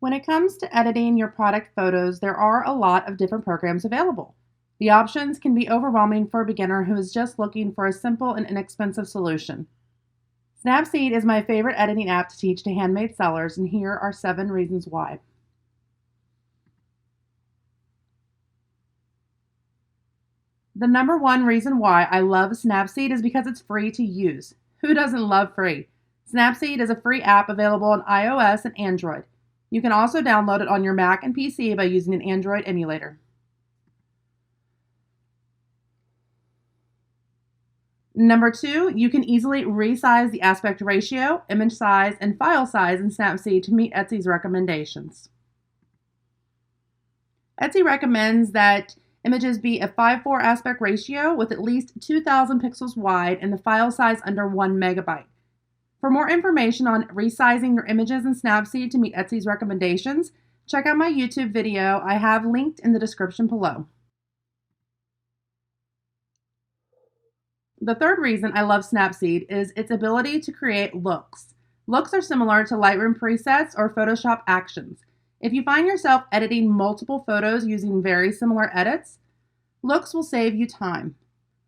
When it comes to editing your product photos, there are a lot of different programs available. The options can be overwhelming for a beginner who is just looking for a simple and inexpensive solution. Snapseed is my favorite editing app to teach to handmade sellers, and here are 7 reasons why. The number one reason why I love Snapseed is because it's free to use. Who doesn't love free? Snapseed is a free app available on iOS and Android. You can also download it on your Mac and PC by using an Android emulator. Number 2, you can easily resize the aspect ratio, image size, and file size in Snapseed to meet Etsy's recommendations. Etsy recommends that images be a 5:4 aspect ratio with at least 2,000 pixels wide and the file size under 1 megabyte. For more information on resizing your images in Snapseed to meet Etsy's recommendations, check out my YouTube video I have linked in the description below. The third reason I love Snapseed is its ability to create looks. Looks are similar to Lightroom presets or Photoshop actions. If you find yourself editing multiple photos using very similar edits, looks will save you time.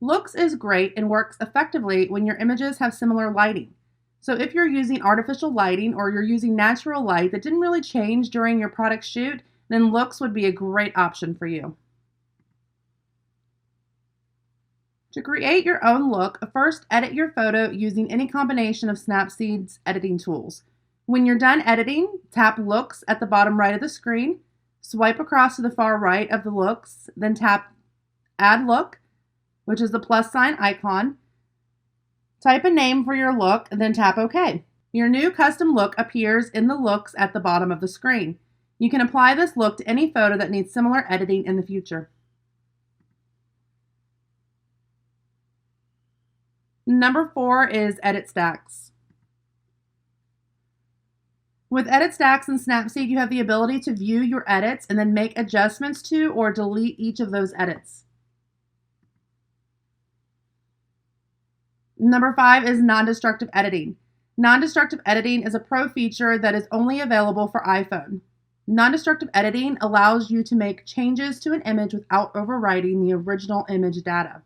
Looks is great and works effectively when your images have similar lighting. So if you're using artificial lighting or you're using natural light that didn't really change during your product shoot, then looks would be a great option for you. To create your own look, first edit your photo using any combination of Snapseed's editing tools. When you're done editing, tap Looks at the bottom right of the screen, swipe across to the far right of the looks, then tap Add Look, which is the plus sign icon. Type a name for your look and then tap OK. Your new custom look appears in the looks at the bottom of the screen. You can apply this look to any photo that needs similar editing in the future. Number 4 is Edit Stacks. With Edit Stacks in Snapseed, you have the ability to view your edits and then make adjustments to or delete each of those edits. Number 5 is non-destructive editing. Non-destructive editing is a pro feature that is only available for iPhone. Non-destructive editing allows you to make changes to an image without overwriting the original image data.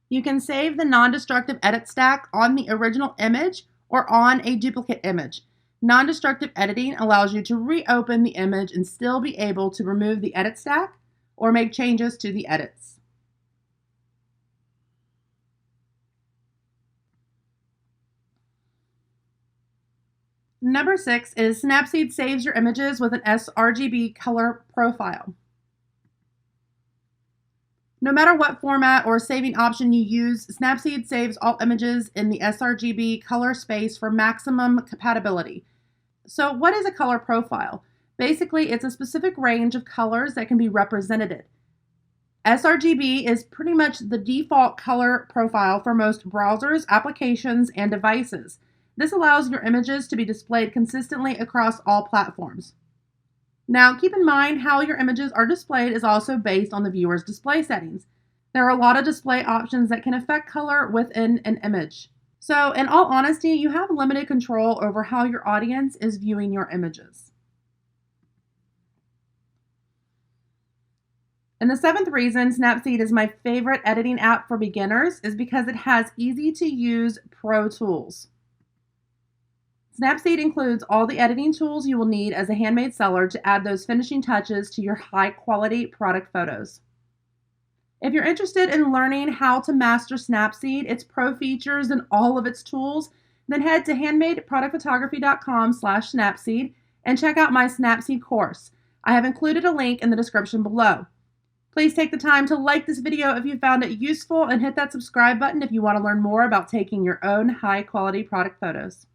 You can save the non-destructive edit stack on the original image or on a duplicate image. Non-destructive editing allows you to reopen the image and still be able to remove the edit stack or make changes to the edits. Number 6 is Snapseed saves your images with an sRGB color profile. No matter what format or saving option you use, Snapseed saves all images in the sRGB color space for maximum compatibility. So what is a color profile? Basically, it's a specific range of colors that can be represented. sRGB is pretty much the default color profile for most browsers, applications, and devices. This allows your images to be displayed consistently across all platforms. Now, keep in mind how your images are displayed is also based on the viewer's display settings. There are a lot of display options that can affect color within an image. So, in all honesty, you have limited control over how your audience is viewing your images. And the 7th reason Snapseed is my favorite editing app for beginners is because it has easy-to-use pro tools. Snapseed includes all the editing tools you will need as a handmade seller to add those finishing touches to your high-quality product photos. If you're interested in learning how to master Snapseed, its pro features, and all of its tools, then head to handmadeproductphotography.com/Snapseed and check out my Snapseed course. I have included a link in the description below. Please take the time to like this video if you found it useful and hit that subscribe button if you want to learn more about taking your own high-quality product photos.